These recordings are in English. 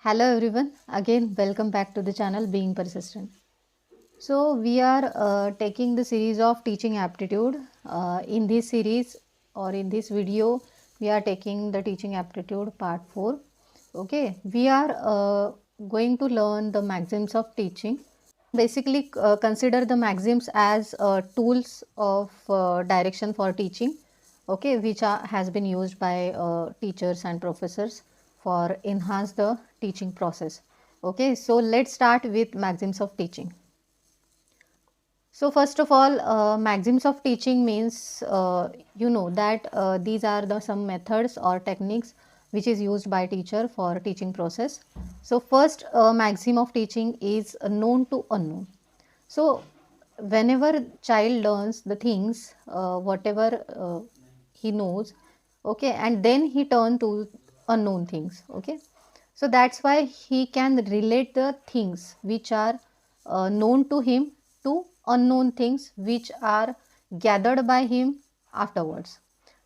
Hello everyone, again welcome back to the channel Being Persistent. So we are taking the series of teaching aptitude. In this series or in this video, we are taking the teaching aptitude part 4. Okay, we are going to learn the maxims of teaching. Basically, consider the maxims as tools of direction for teaching, okay, which has been used by teachers and professors for enhance the teaching process. Okay, so let's start with maxims of teaching. So first of all, maxims of teaching means that these are the some methods or techniques which is used by teacher for teaching process. So first maxim of teaching is known to unknown. So whenever child learns the things, whatever he knows, okay, and then he turn to unknown things, okay. So that's why he can relate the things which are known to him to unknown things which are gathered by him afterwards.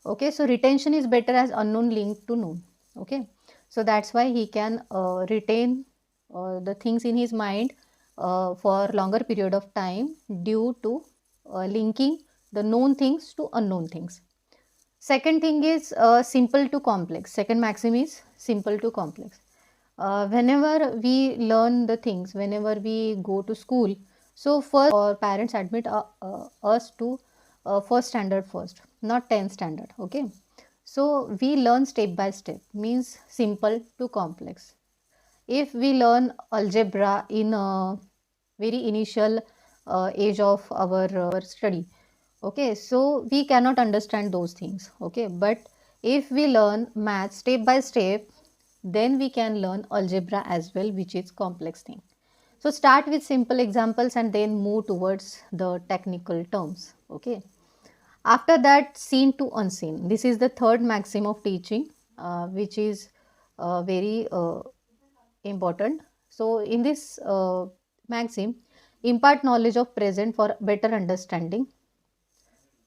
Okay, so retention is better as unknown linked to known. Okay, so that's why he can retain the things in his mind for longer period of time due to linking the known things to unknown things. Second thing is simple to complex. Second maxim is simple to complex. Whenever we learn the things, whenever we go to school, so first our parents admit us to first standard first, not 10th standard. Okay, so we learn step by step, means simple to complex. If we learn algebra in a very initial age of our study, okay, so we cannot understand those things, okay, but if we learn math step by step, then we can learn algebra as well, which is complex thing. So start with simple examples and then move towards the technical terms, okay. After that, seen to unseen, this is the third maxim of teaching, which is very important. So in this maxim, impart knowledge of present for better understanding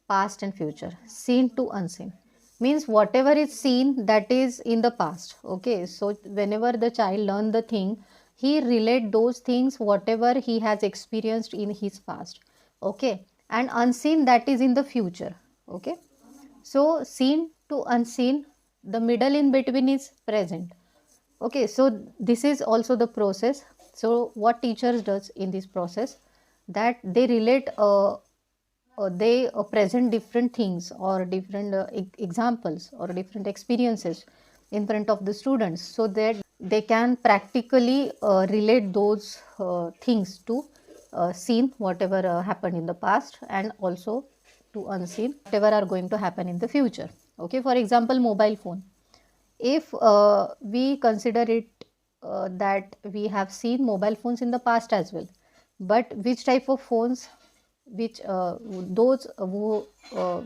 past and future. Seen to unseen means whatever is seen, that is in the past. Okay, so whenever the child learn the thing, he relate those things whatever he has experienced in his past. Okay, and unseen, that is in the future. Okay, so seen to unseen, the middle in between is present. Okay, so this is also the process. So what teachers does in this process, that they relate they present different things or different examples or different experiences in front of the students, so that they can practically relate those things to seen whatever happened in the past, and also to unseen whatever are going to happen in the future. Okay, for example, mobile phone. If we consider it that we have seen mobile phones in the past as well, but which type of phones, which those who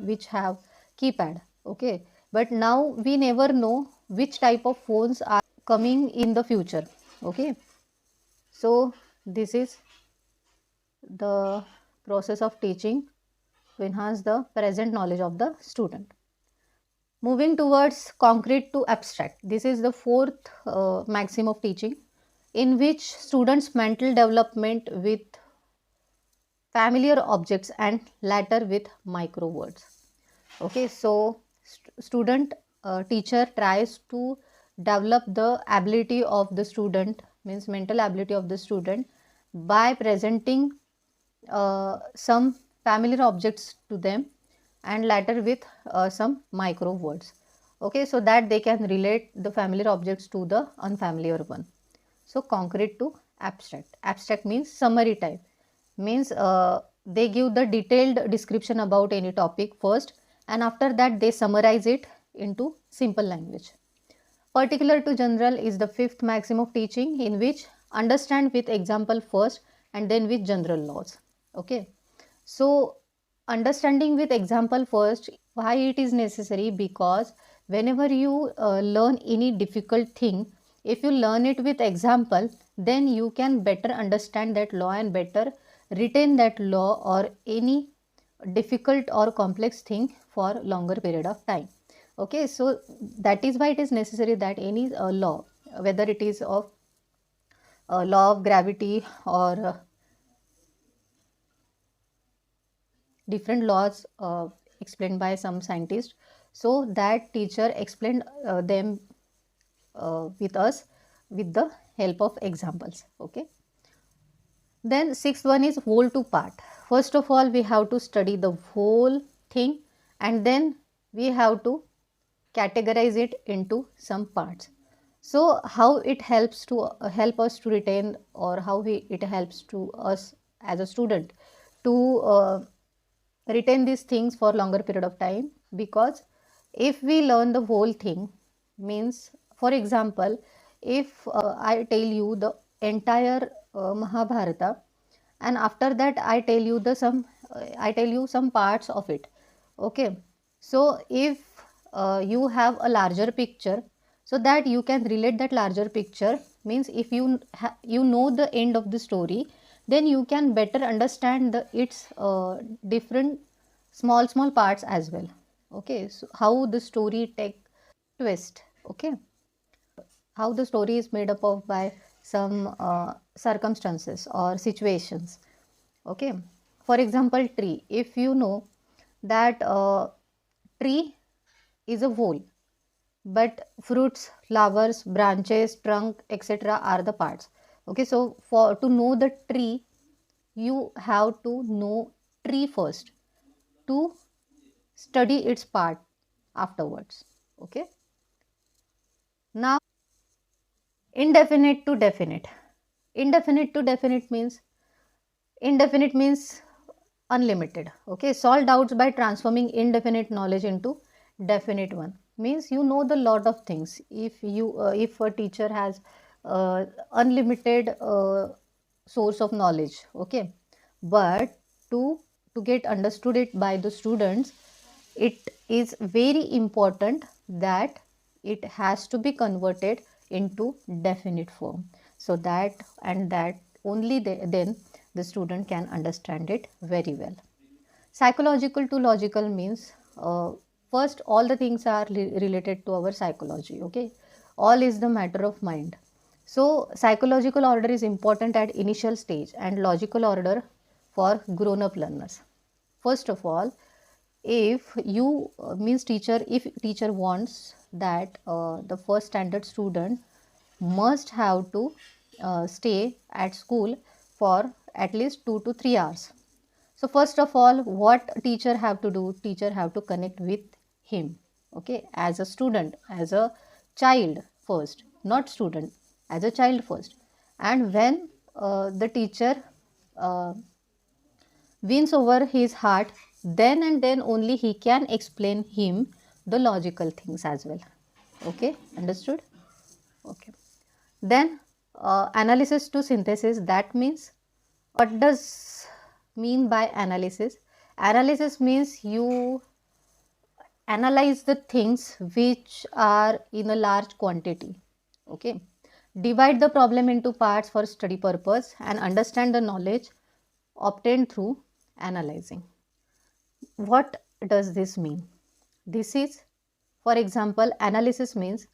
which have keypad, okay, but now we never know which type of phones are coming in the future. Okay, so this is the process of teaching to enhance the present knowledge of the student. Moving towards concrete to abstract, this is the fourth maxim of teaching, in which students mental development with familiar objects and latter with micro words. Okay, so student teacher tries to develop the ability of the student, means mental ability of the student, by presenting some familiar objects to them and latter with some micro words. Okay, so that they can relate the familiar objects to the unfamiliar one. So concrete to abstract. Abstract means summary type, means they give the detailed description about any topic first, and after that they summarize it into simple language. Particular to general is the fifth maxim of teaching, in which understand with example first and then with general laws. Okay, so understanding with example first, why it is necessary? Because whenever you learn any difficult thing, if you learn it with example, then you can better understand that law and better retain that law or any difficult or complex thing for longer period of time. Okay, so that is why it is necessary that any law, whether it is of law of gravity or different laws explained by some scientist. So that teacher explained them with us with the help of examples. Okay. Then sixth one is whole to part. First of all, we have to study the whole thing, and then we have to categorize it into some parts. So how it helps to help us to retain, or how it helps to us as a student to retain these things for longer period of time. Because if we learn the whole thing, means, for example, if I tell you the entire Mahabharata, and after that I tell you some parts of it. Okay. So if you have a larger picture, so that you can relate that larger picture, means if you know the end of the story, then you can better understand its different small parts as well. Okay. So how the story take twist. Okay. How the story is made up of by some circumstances or situations. Okay. For example, tree. If you know that tree is a whole, but fruits, flowers, branches, trunk, etc. are the parts. Okay. So for to know the tree, you have to know tree first, to study its part afterwards. Okay. Now, indefinite to definite. Indefinite to definite means, indefinite means unlimited. Okay. Solve doubts by transforming indefinite knowledge into definite one. Means you know the lot of things. If a teacher has unlimited source of knowledge. Okay. But to get understood it by the students, it is very important that it has to be converted into definite form, so that and that only then the student can understand it very well. Psychological to logical means, first all the things are related to our psychology. Okay. All is the matter of mind. So psychological order is important at initial stage, and logical order for grown up learners. First of all, if you means teacher, if teacher wants that the first standard student must have to stay at school for at least 2 to 3 hours. So first of all, what teacher have to do? Teacher have to connect with him. Okay. As a student, as a child first, not student, as a child first. And when the teacher uh, wins over his heart, then and then only he can explain him the logical things as well. Okay. Understood? Okay. Then analysis to synthesis, that means, what does mean by analysis? Analysis means you analyze the things which are in a large quantity. Okay. Divide the problem into parts for study purpose and understand the knowledge obtained through analyzing. What does this mean? This is, for example, analysis means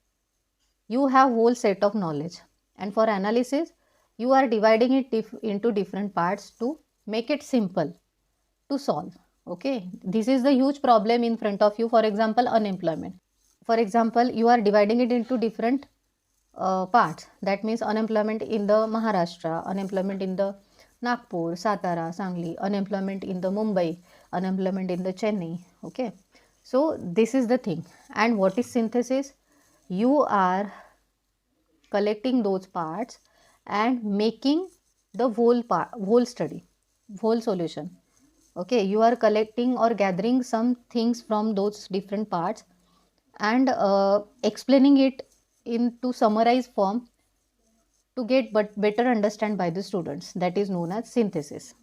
you have whole set of knowledge, and for analysis you are dividing it into different parts to make it simple to solve. Okay. This is the huge problem in front of you. For example, unemployment. For example, you are dividing it into different parts. That means unemployment in the Maharashtra, unemployment in the Nagpur, Satara, Sangli, unemployment in the Mumbai, unemployment in the Chennai. Okay. So this is the thing. And what is synthesis? You are collecting those parts and making the whole study, whole solution. Okay. You are collecting or gathering some things from those different parts and explaining it into summarized form to get but better understand by the students. That is known as synthesis.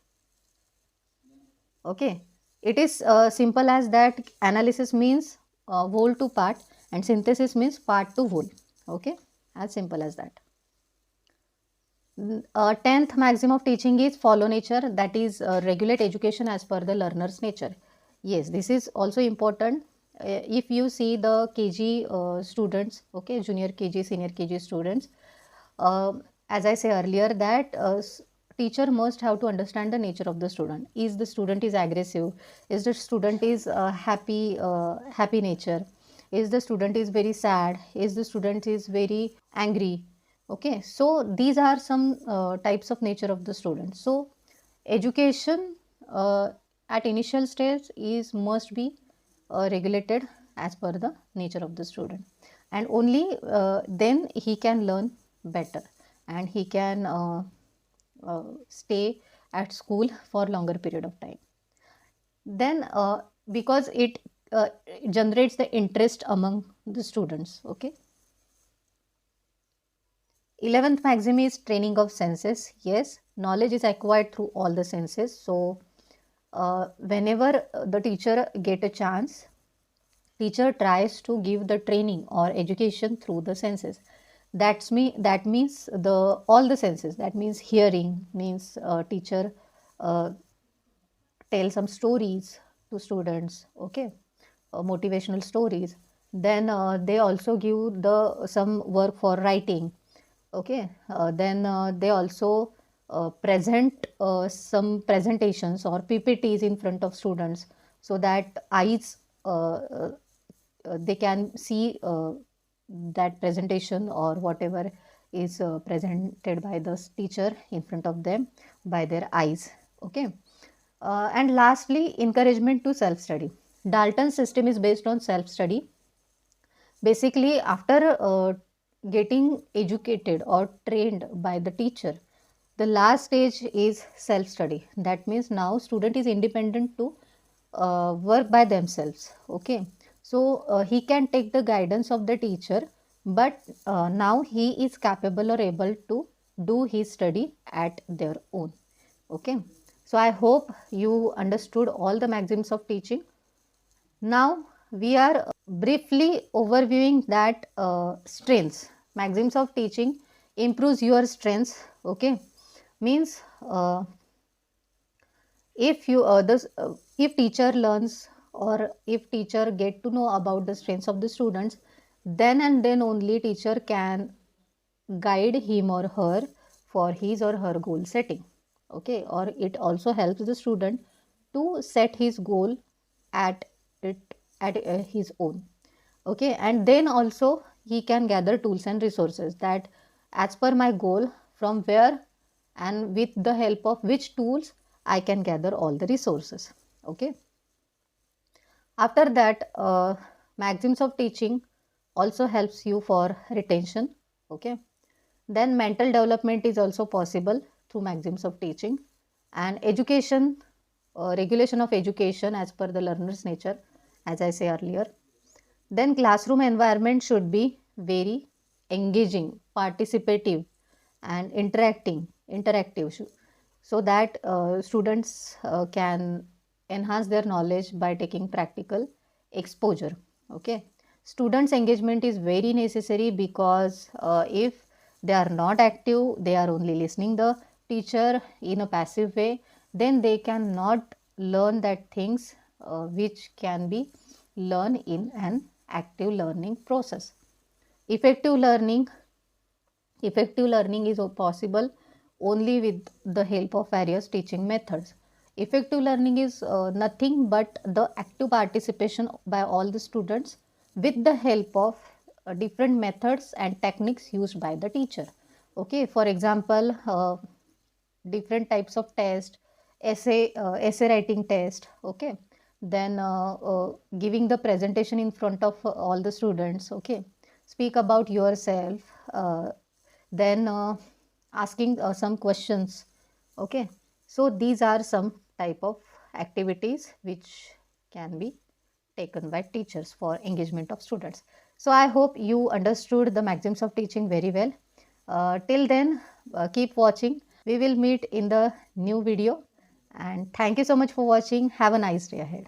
Okay. It is simple as that. Analysis means whole to part, and synthesis means part to whole. Okay. As simple as that. 10th maxim of teaching is follow nature, that is regulate education as per the learner's nature. Yes, this is also important. If you see the KG students, okay, junior KG, senior KG students, as I say earlier, that teacher must have to understand the nature of the student. Is the student is aggressive? Is the student is happy nature? Is the student is very sad? Is the student is very angry? Okay, so these are some types of nature of the student. So education at initial stage is must be regulated as per the nature of the student, and only then he can learn better, and he can stay at school for longer period of time. Then because it generates the interest among the students. Okay, 11th maxim is training of senses. Yes, knowledge is acquired through all the senses. So whenever the teacher get a chance, teacher tries to give the training or education through the senses. That means the all the senses. That means hearing means teacher uh, tell some stories to students. Okay, motivational stories. Then they also give the some work for writing. Okay, then they also present some presentations or ppts in front of students, so that eyes they can see that presentation or whatever is presented by the teacher in front of them by their eyes. Okay, and lastly, encouragement to self study. Dalton's system is based on self study. Basically, after getting educated or trained by the teacher, the last stage is self study. That means now student is independent to work by themselves. Okay, so he can take the guidance of the teacher, but now he is capable or able to do his study at their own. Okay, so I hope you understood all the maxims of teaching. Now we are briefly overviewing that strengths. Maxims of teaching improves your strengths. Okay, means if you if teacher learns or if teacher get to know about the strengths of the students, then and then only teacher can guide him or her for his or her goal setting. Okay, or it also helps the student to set his goal at it at his own. Okay, and then also he can gather tools and resources, that as per my goal, from where and with the help of which tools I can gather all the resources. Okay, after that maxims of teaching also helps you for retention. Okay, then mental development is also possible through maxims of teaching, and education, regulation of education as per the learner's nature, as I say earlier. Then classroom environment should be very engaging, participative, and interactive, so that students can enhance their knowledge by taking practical exposure. Okay, students engagement is very necessary, because if they are not active, they are only listening the teacher in a passive way, then they cannot learn that things which can be learned in an active learning process. Effective learning Effective learning is possible only with the help of various teaching methods. Effective learning is nothing but the active participation by all the students with the help of different methods and techniques used by the teacher. Okay, for example, different types of test, essay writing test. Okay, then giving the presentation in front of all the students. Okay, speak about yourself. Then asking some questions. Okay, so these are some type of activities which can be taken by teachers for engagement of students. So I hope you understood the maxims of teaching very well. Till then, keep watching. We will meet in the new video, and thank you so much for watching. Have a nice day ahead.